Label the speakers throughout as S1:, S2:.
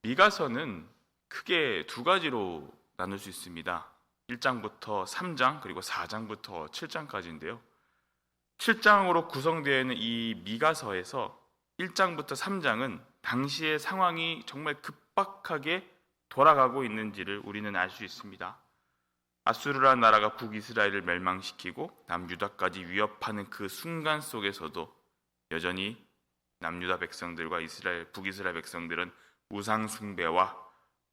S1: 미가서는 크게 두 가지로 나눌 수 있습니다. 1장부터 3장 그리고 4장부터 7장까지인데요. 7장으로 구성되어 있는 이 미가서에서 1장부터 3장은 당시의 상황이 정말 급박하게 돌아가고 있는지를 우리는 알 수 있습니다. 아수르라는 나라가 북이스라엘을 멸망시키고 남유다까지 위협하는 그 순간 속에서도 여전히 남유다 백성들과 북이스라엘 백성들은 우상 숭배와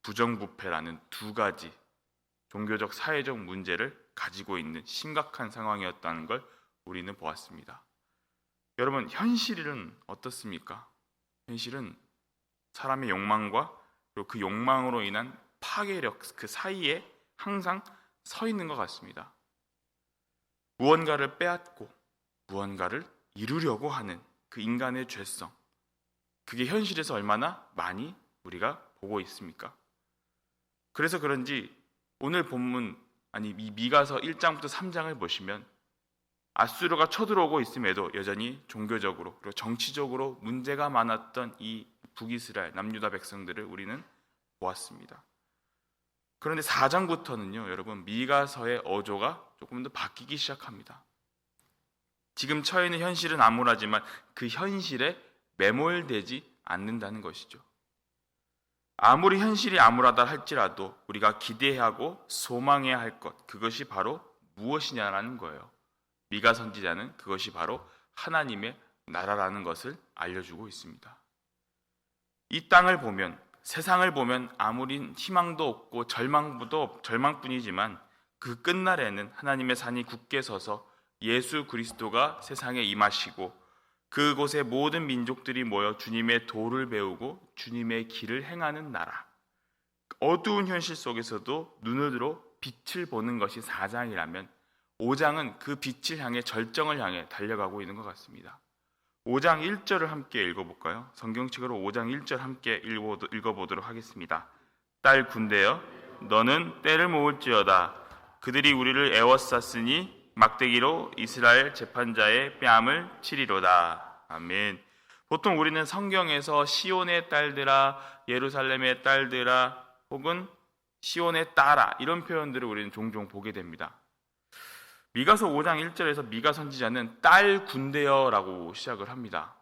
S1: 부정부패라는 두 가지 종교적 사회적 문제를 가지고 있는 심각한 상황이었다는 걸 우리는 보았습니다. 여러분, 현실은 어떻습니까? 현실은 사람의 욕망과 그리고 그 욕망으로 인한 파괴력 그 사이에 항상 서 있는 것 같습니다. 무언가를 빼앗고 무언가를 이루려고 하는 그 인간의 죄성, 그게 현실에서 얼마나 많이 우리가 보고 있습니까? 그래서 그런지 오늘 본문, 이 미가서 1장부터 3장을 보시면 아수르가 쳐들어오고 있음에도 여전히 종교적으로 그리고 정치적으로 문제가 많았던 이 북이스라엘 남유다 백성들을 우리는 보았습니다. 그런데 4장부터는요, 여러분, 미가서의 어조가 조금 더 바뀌기 시작합니다. 지금 처해 있는 현실은 암울하지만 그 현실에 매몰되지 않는다는 것이죠. 아무리 현실이 암울하다 할지라도 우리가 기대하고 소망해야 할 것, 그것이 바로 무엇이냐라는 거예요. 미가 선지자는 그것이 바로 하나님의 나라라는 것을 알려주고 있습니다. 이 땅을 보면, 세상을 보면 아무리 희망도 없고 절망뿐이지만 그 끝날에는 하나님의 산이 굳게 서서 예수 그리스도가 세상에 임하시고 그곳에 모든 민족들이 모여 주님의 도를 배우고 주님의 길을 행하는 나라. 어두운 현실 속에서도 눈을 들어 빛을 보는 것이 4장이라면 5장은 그 빛을 향해 절정을 향해 달려가고 있는 것 같습니다. 5장 1절을 함께 읽어볼까요? 성경책으로 5장 1절 함께 읽어보도록 하겠습니다. 딸 군대여, 너는 때를 모을지어다. 그들이 우리를 애워쌌으니 막대기로 이스라엘 재판자의 뺨을 치리로다. 아멘. 보통 우리는 성경에서 시온의 딸들아, 예루살렘의 딸들아, 혹은 시온의 딸아, 이런 표현들을 우리는 종종 보게 됩니다. 미가서 5장 1절에서 미가 선지자는 딸 군대여라고 시작을 합니다.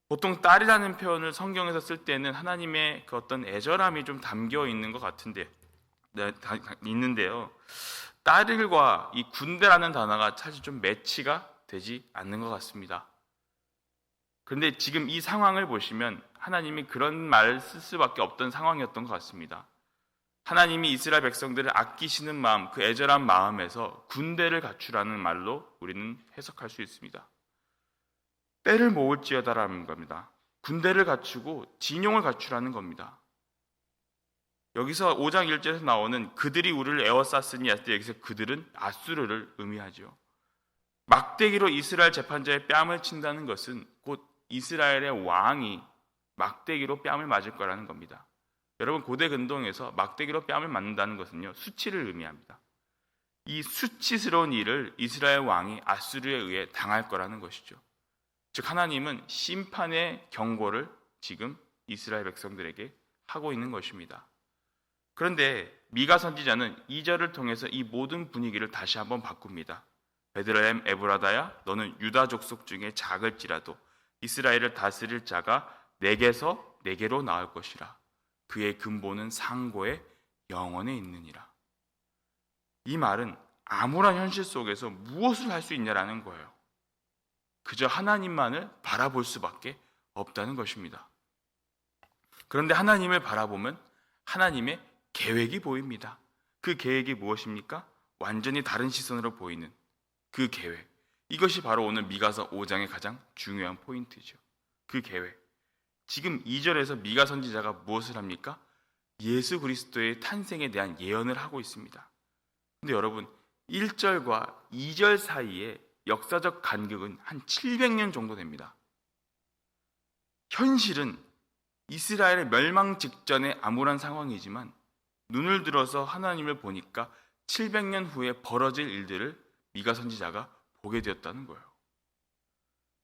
S1: 보통 딸이라는 표현을 성경에서 쓸 때는 하나님의 그 어떤 애절함이 좀 담겨 있는 것 같은데, 있는데요. 딸들과 이 군대라는 단어가 사실 좀 매치가 되지 않는 것 같습니다. 그런데 지금 이 상황을 보시면 하나님이 그런 말을 쓸 수밖에 없던 상황이었던 것 같습니다. 하나님이 이스라엘 백성들을 아끼시는 마음, 그 애절한 마음에서 군대를 갖추라는 말로 우리는 해석할 수 있습니다. 때를 모을지어다라는 겁니다. 군대를 갖추고 진용을 갖추라는 겁니다. 여기서 5장 1절에서 나오는 그들이 우리를 애워쌌으니 할 때 여기서 그들은 아수르를 의미하죠. 막대기로 이스라엘 재판자의 뺨을 친다는 것은 곧 이스라엘의 왕이 막대기로 뺨을 맞을 거라는 겁니다. 여러분, 고대 근동에서 막대기로 뺨을 맞는다는 것은요, 수치를 의미합니다. 이 수치스러운 일을 이스라엘 왕이 아수르에 의해 당할 거라는 것이죠. 즉 하나님은 심판의 경고를 지금 이스라엘 백성들에게 하고 있는 것입니다. 그런데 미가 선지자는 2절을 통해서 이 모든 분위기를 다시 한번 바꿉니다. 베들레헴 에브라다야, 너는 유다 족속 중에 작을지라도 이스라엘을 다스릴 자가 내게로 나올 것이라. 그의 근본은 상고의 영원에 있느니라. 이 말은 암울한 현실 속에서 무엇을 할 수 있냐라는 거예요. 그저 하나님만을 바라볼 수밖에 없다는 것입니다. 그런데 하나님을 바라보면 하나님의 계획이 보입니다. 그 계획이 무엇입니까? 완전히 다른 시선으로 보이는 그 계획. 이것이 바로 오늘 미가서 5장의 가장 중요한 포인트죠. 그 계획. 지금 2절에서 미가 선지자가 무엇을 합니까? 예수 그리스도의 탄생에 대한 예언을 하고 있습니다. 근데 여러분, 1절과 2절 사이에 역사적 간격은 한 700년 정도 됩니다. 현실은 이스라엘의 멸망 직전의 암울한 상황이지만 눈을 들어서 하나님을 보니까 700년 후에 벌어질 일들을 미가 선지자가 보게 되었다는 거예요.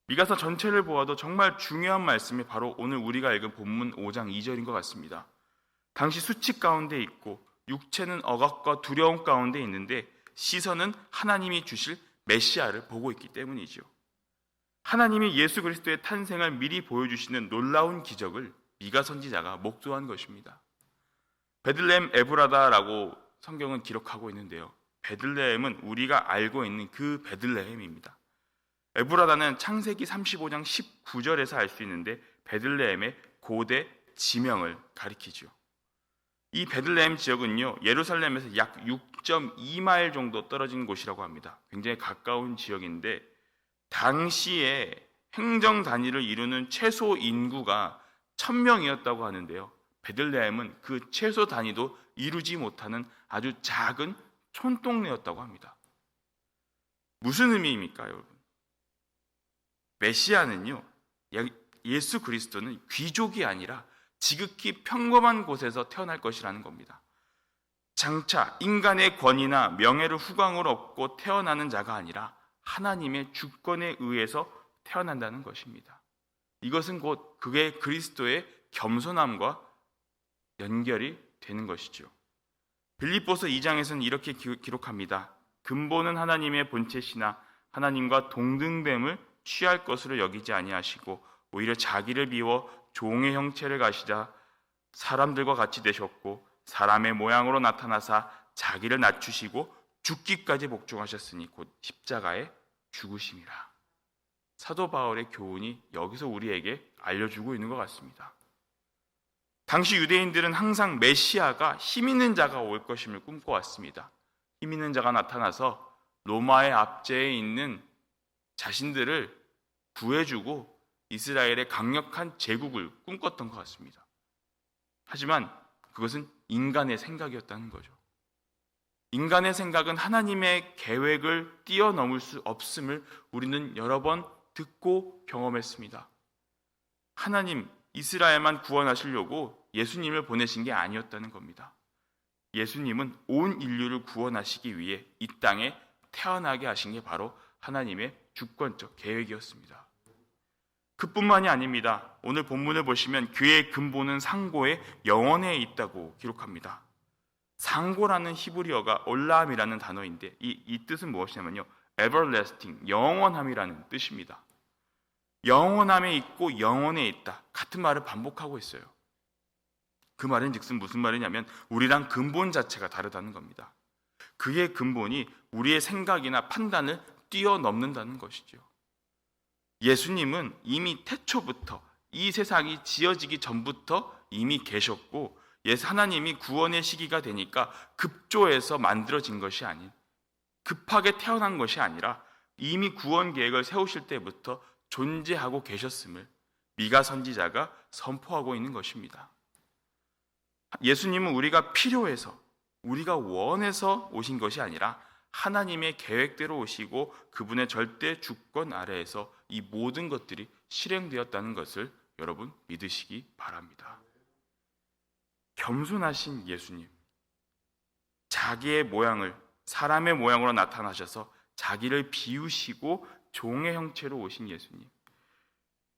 S1: 미가서 전체를 보아도 정말 중요한 말씀이 바로 오늘 우리가 읽은 본문 5장 2절인 것 같습니다. 당시 수치 가운데 있고 육체는 억압과 두려움 가운데 있는데 시선은 하나님이 주실 메시아를 보고 있기 때문이죠. 하나님이 예수 그리스도의 탄생을 미리 보여주시는 놀라운 기적을 미가 선지자가 목도한 것입니다. 베들레헴 에브라다라고 성경은 기록하고 있는데요. 베들레헴은 우리가 알고 있는 그 베들레헴입니다. 에브라다는 창세기 35장 19절에서 알 수 있는데 베들레헴의 고대 지명을 가리키죠. 이 베들레헴 지역은요, 예루살렘에서 약 6.2마일 정도 떨어진 곳이라고 합니다. 굉장히 가까운 지역인데 당시에 행정 단위를 이루는 최소 인구가 1000명이었다고 하는데요. 베들레헴은 그 최소 단위도 이루지 못하는 아주 작은 촌동네였다고 합니다. 무슨 의미입니까, 여러분? 메시아는요, 예수 그리스도는 귀족이 아니라 지극히 평범한 곳에서 태어날 것이라는 겁니다. 장차 인간의 권위나 명예를 후광으로 얻고 태어나는 자가 아니라 하나님의 주권에 의해서 태어난다는 것입니다. 이것은 곧 그의 그리스도의 겸손함과 연결이 되는 것이죠. 빌립보서 2장에서는 이렇게 기록합니다. 근본은 하나님의 본체시나 하나님과 동등됨을 취할 것으로 여기지 아니하시고 오히려 자기를 비워 종의 형체를 가시자 사람들과 같이 되셨고 사람의 모양으로 나타나사 자기를 낮추시고 죽기까지 복종하셨으니 곧 십자가에 죽으심이라. 사도 바울의 교훈이 여기서 우리에게 알려주고 있는 것 같습니다. 당시 유대인들은 항상 메시아가 힘 있는 자가 올 것임을 꿈꿔왔습니다. 힘 있는 자가 나타나서 로마의 압제에 있는 자신들을 구해주고 이스라엘의 강력한 제국을 꿈꿨던 것 같습니다. 하지만 그것은 인간의 생각이었다는 거죠. 인간의 생각은 하나님의 계획을 뛰어넘을 수 없음을 우리는 여러 번 듣고 경험했습니다. 하나님, 이스라엘만 구원하시려고 예수님을 보내신 게 아니었다는 겁니다. 예수님은 온 인류를 구원하시기 위해 이 땅에 태어나게 하신 게 바로 하나님의 주권적 계획이었습니다. 그뿐만이 아닙니다. 오늘 본문을 보시면 그의 근본은 상고의 영원에 있다고 기록합니다. 상고라는 히브리어가 올람이라는 단어인데 이 뜻은 무엇이냐면요, everlasting, 영원함이라는 뜻입니다. 영원함에 있고 영원에 있다, 같은 말을 반복하고 있어요. 그 말은 즉슨 무슨 말이냐면 우리랑 근본 자체가 다르다는 겁니다. 그의 근본이 우리의 생각이나 판단을 뛰어넘는다는 것이죠. 예수님은 이미 태초부터, 이 세상이 지어지기 전부터 이미 계셨고 하나님이 구원의 시기가 되니까 급조해서 만들어진 것이 아닌, 급하게 태어난 것이 아니라 이미 구원 계획을 세우실 때부터 존재하고 계셨음을 미가 선지자가 선포하고 있는 것입니다. 예수님은 우리가 필요해서, 우리가 원해서 오신 것이 아니라 하나님의 계획대로 오시고 그분의 절대 주권 아래에서 이 모든 것들이 실행되었다는 것을 여러분 믿으시기 바랍니다. 겸손하신 예수님, 자기의 모양을 사람의 모양으로 나타나셔서 자기를 비우시고 종의 형체로 오신 예수님,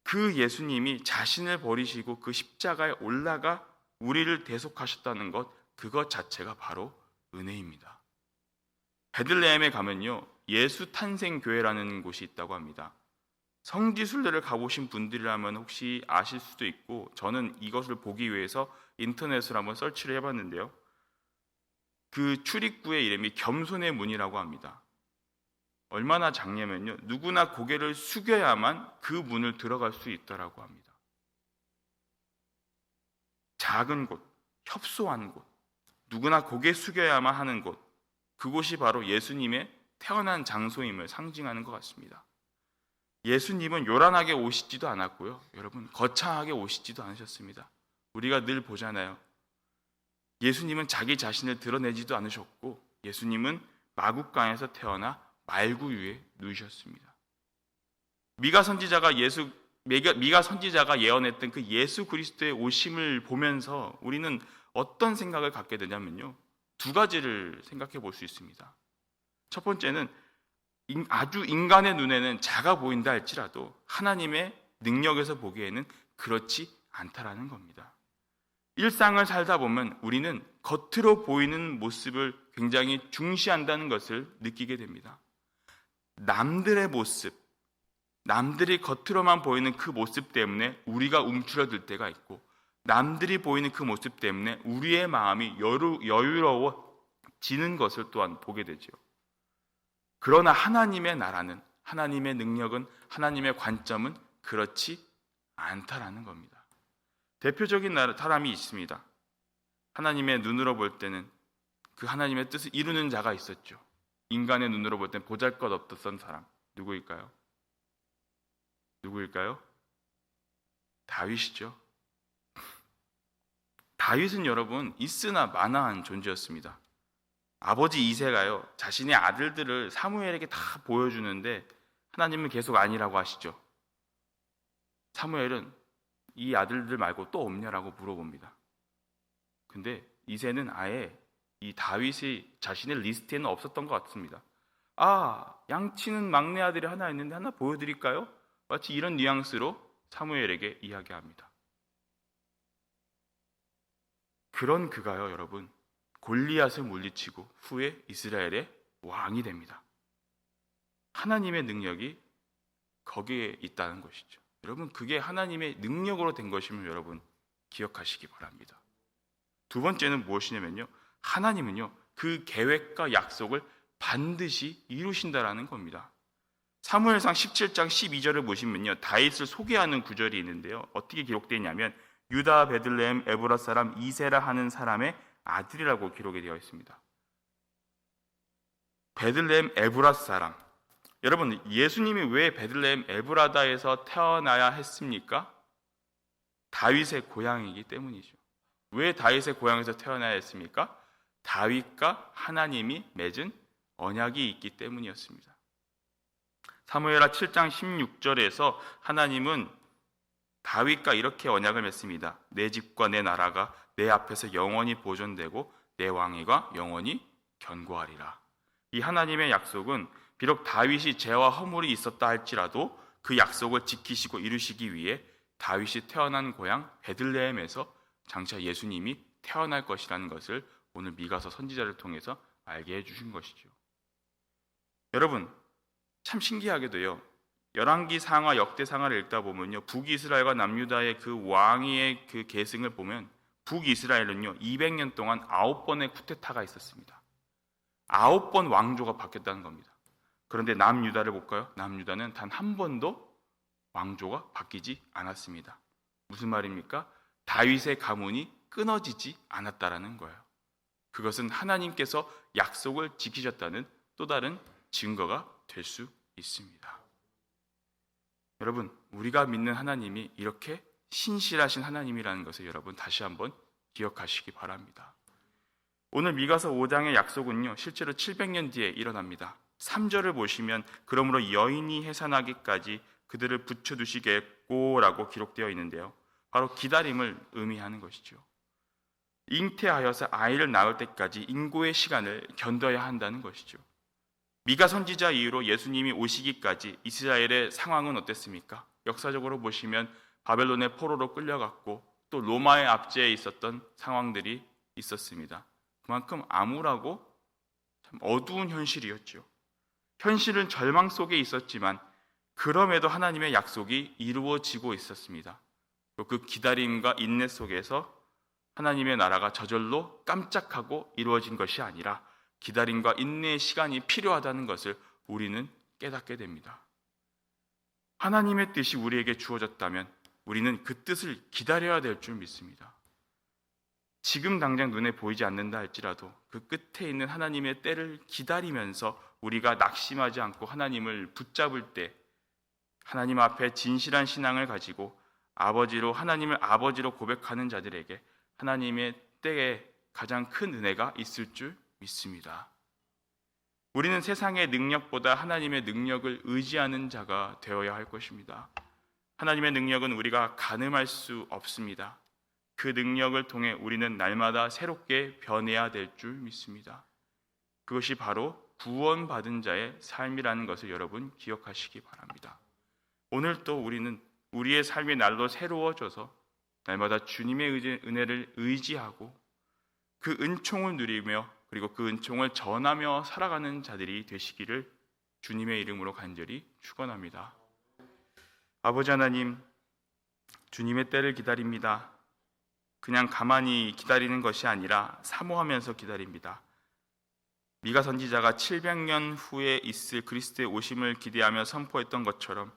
S1: 그 예수님이 자신을 버리시고 그 십자가에 올라가 우리를 대속하셨다는 것, 그것 자체가 바로 은혜입니다. 베들레헴에 가면요, 예수 탄생 교회라는 곳이 있다고 합니다. 성지순례를 가보신 분들이라면 혹시 아실 수도 있고, 저는 이것을 보기 위해서 인터넷으로 한번 서치를 해봤는데요, 그 출입구의 이름이 겸손의 문이라고 합니다. 얼마나 작냐면요, 누구나 고개를 숙여야만 그 문을 들어갈 수 있다라고 합니다. 작은 곳, 협소한 곳, 누구나 고개 숙여야만 하는 곳, 그곳이 바로 예수님의 태어난 장소임을 상징하는 것 같습니다. 예수님은 요란하게 오시지도 않았고요, 여러분, 거창하게 오시지도 않으셨습니다. 우리가 늘 보잖아요. 예수님은 자기 자신을 드러내지도 않으셨고, 예수님은 마국간에서 태어나 말구 위에 누우셨습니다. 미가 선지자가 예언했던 그 예수 그리스도의 오심을 보면서 우리는 어떤 생각을 갖게 되냐면요, 두 가지를 생각해 볼 수 있습니다. 첫 번째는 아주 인간의 눈에는 작아 보인다 할지라도 하나님의 능력에서 보기에는 그렇지 않다라는 겁니다. 일상을 살다 보면 우리는 겉으로 보이는 모습을 굉장히 중시한다는 것을 느끼게 됩니다. 남들의 모습, 남들이 겉으로만 보이는 그 모습 때문에 우리가 움츠러들 때가 있고, 남들이 보이는 그 모습 때문에 우리의 마음이 여유로워지는 것을 또한 보게 되죠. 그러나 하나님의 나라는, 하나님의 능력은, 하나님의 관점은 그렇지 않다라는 겁니다. 대표적인 사람이 있습니다. 하나님의 눈으로 볼 때는 그 하나님의 뜻을 이루는 자가 있었죠. 인간의 눈으로 볼 때는 보잘것없던 사람. 누구일까요? 다윗이죠. 다윗은 여러분 있으나 마나한 존재였습니다. 아버지 이새가요, 자신의 아들들을 사무엘에게 다 보여주는데 하나님은 계속 아니라고 하시죠. 사무엘은 이 아들들 말고 또 없냐라고 물어봅니다. 근데 이새는 아예 이 다윗이 자신의 리스트에는 없었던 것 같습니다. 양치는 막내 아들이 하나 있는데 하나 보여드릴까요? 마치 이런 뉘앙스로 사무엘에게 이야기합니다. 그런 그가요, 여러분, 골리앗을 물리치고 후에 이스라엘의 왕이 됩니다. 하나님의 능력이 거기에 있다는 것이죠. 여러분, 그게 하나님의 능력으로 된 것임을 여러분 기억하시기 바랍니다. 두 번째는 무엇이냐면요, 하나님은요 그 계획과 약속을 반드시 이루신다라는 겁니다. 사무엘상 17장 12절을 보시면요, 다윗을 소개하는 구절이 있는데요, 어떻게 기록되어 있냐면 유다 베들레헴 에브라 사람 이세라 하는 사람의 아들이라고 기록이 되어 있습니다. 베들레헴 에브라 사람, 여러분, 예수님이 왜 베들레헴 에브라다에서 태어나야 했습니까? 다윗의 고향이기 때문이죠. 왜 다윗의 고향에서 태어나야 했습니까? 다윗과 하나님이 맺은 언약이 있기 때문이었습니다. 사무엘하 7장 16절에서 하나님은 다윗과 이렇게 언약을 맺습니다. 내 집과 내 나라가 내 앞에서 영원히 보존되고 내 왕위가 영원히 견고하리라. 이 하나님의 약속은 비록 다윗이 죄와 허물이 있었다 할지라도 그 약속을 지키시고 이루시기 위해 다윗이 태어난 고향 베들레헴에서 장차 예수님이 태어날 것이라는 것을 오늘 미가서 선지자를 통해서 알게 해주신 것이죠. 여러분, 참 신기하게도요, 열왕기상하 역대상하를 읽다 보면요, 북이스라엘과 남유다의 그 왕위의 그 계승을 보면 북이스라엘은요 200년 동안 9번의 쿠데타가 있었습니다. 9번 왕조가 바뀌었다는 겁니다. 그런데 남유다를 볼까요? 남유다는 단 한 번도 왕조가 바뀌지 않았습니다. 무슨 말입니까? 다윗의 가문이 끊어지지 않았다라는 거예요. 그것은 하나님께서 약속을 지키셨다는 또 다른 증거가 될 수 있습니다. 여러분, 우리가 믿는 하나님이 이렇게 신실하신 하나님이라는 것을 여러분 다시 한번 기억하시기 바랍니다. 오늘 미가서 5장의 약속은요, 실제로 700년 뒤에 일어납니다. 3절을 보시면 그러므로 여인이 해산하기까지 그들을 붙여두시겠고라고 기록되어 있는데요, 바로 기다림을 의미하는 것이죠. 잉태하여서 아이를 낳을 때까지 인고의 시간을 견뎌야 한다는 것이죠. 미가 선지자 이후로 예수님이 오시기까지 이스라엘의 상황은 어땠습니까? 역사적으로 보시면 바벨론의 포로로 끌려갔고 또 로마의 압제에 있었던 상황들이 있었습니다. 그만큼 암울하고 참 어두운 현실이었죠. 현실은 절망 속에 있었지만 그럼에도 하나님의 약속이 이루어지고 있었습니다. 그 기다림과 인내 속에서 하나님의 나라가 저절로 깜짝하고 이루어진 것이 아니라 기다림과 인내의 시간이 필요하다는 것을 우리는 깨닫게 됩니다. 하나님의 뜻이 우리에게 주어졌다면 우리는 그 뜻을 기다려야 될 줄 믿습니다. 지금 당장 눈에 보이지 않는다 할지라도 그 끝에 있는 하나님의 때를 기다리면서 우리가 낙심하지 않고 하나님을 붙잡을 때 하나님 앞에 진실한 신앙을 가지고 하나님을 아버지로 고백하는 자들에게 하나님의 때에 가장 큰 은혜가 있을 줄 믿습니다. 우리는 세상의 능력보다 하나님의 능력을 의지하는 자가 되어야 할 것입니다. 하나님의 능력은 우리가 가늠할 수 없습니다. 그 능력을 통해 우리는 날마다 새롭게 변해야 될 줄 믿습니다. 그것이 바로 구원받은 자의 삶이라는 것을 여러분 기억하시기 바랍니다. 오늘 또 우리는 우리의 삶의 날로 새로워져서 날마다 주님의 은혜를 의지하고 그 은총을 누리며 그리고 그 은총을 전하며 살아가는 자들이 되시기를 주님의 이름으로 간절히 축원합니다. 아버지 하나님, 주님의 때를 기다립니다. 그냥 가만히 기다리는 것이 아니라 사모하면서 기다립니다. 미가 선지자가 700년 후에 있을 그리스도의 오심을 기대하며 선포했던 것처럼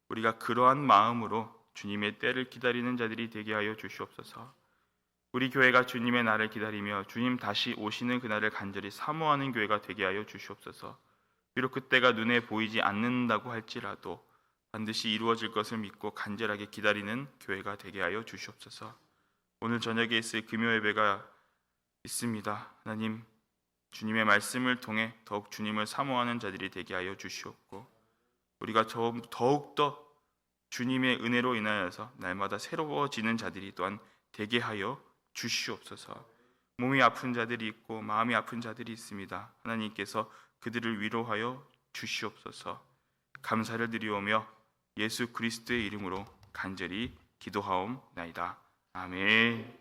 S1: 우리가 그러한 마음으로 주님의 때를 기다리는 자들이 되게 하여 주시옵소서. 우리 교회가 주님의 날을 기다리며 주님 다시 오시는 그날을 간절히 사모하는 교회가 되게 하여 주시옵소서. 비록 그때가 눈에 보이지 않는다고 할지라도 반드시 이루어질 것을 믿고 간절하게 기다리는 교회가 되게 하여 주시옵소서. 오늘 저녁에 있을 금요 예배가 있습니다. 하나님, 주님의 말씀을 통해 더욱 주님을 사모하는 자들이 되게 하여 주시옵고 우리가 더욱더 주님의 은혜로 인하여서 날마다 새로워지는 자들이 또한 되게 하여 주시옵소서. 몸이 아픈 자들이 있고 마음이 아픈 자들이 있습니다. 하나님께서 그들을 위로하여 주시옵소서. 감사를 드리오며 예수 그리스도의 이름으로 간절히 기도하옵나이다. 아멘.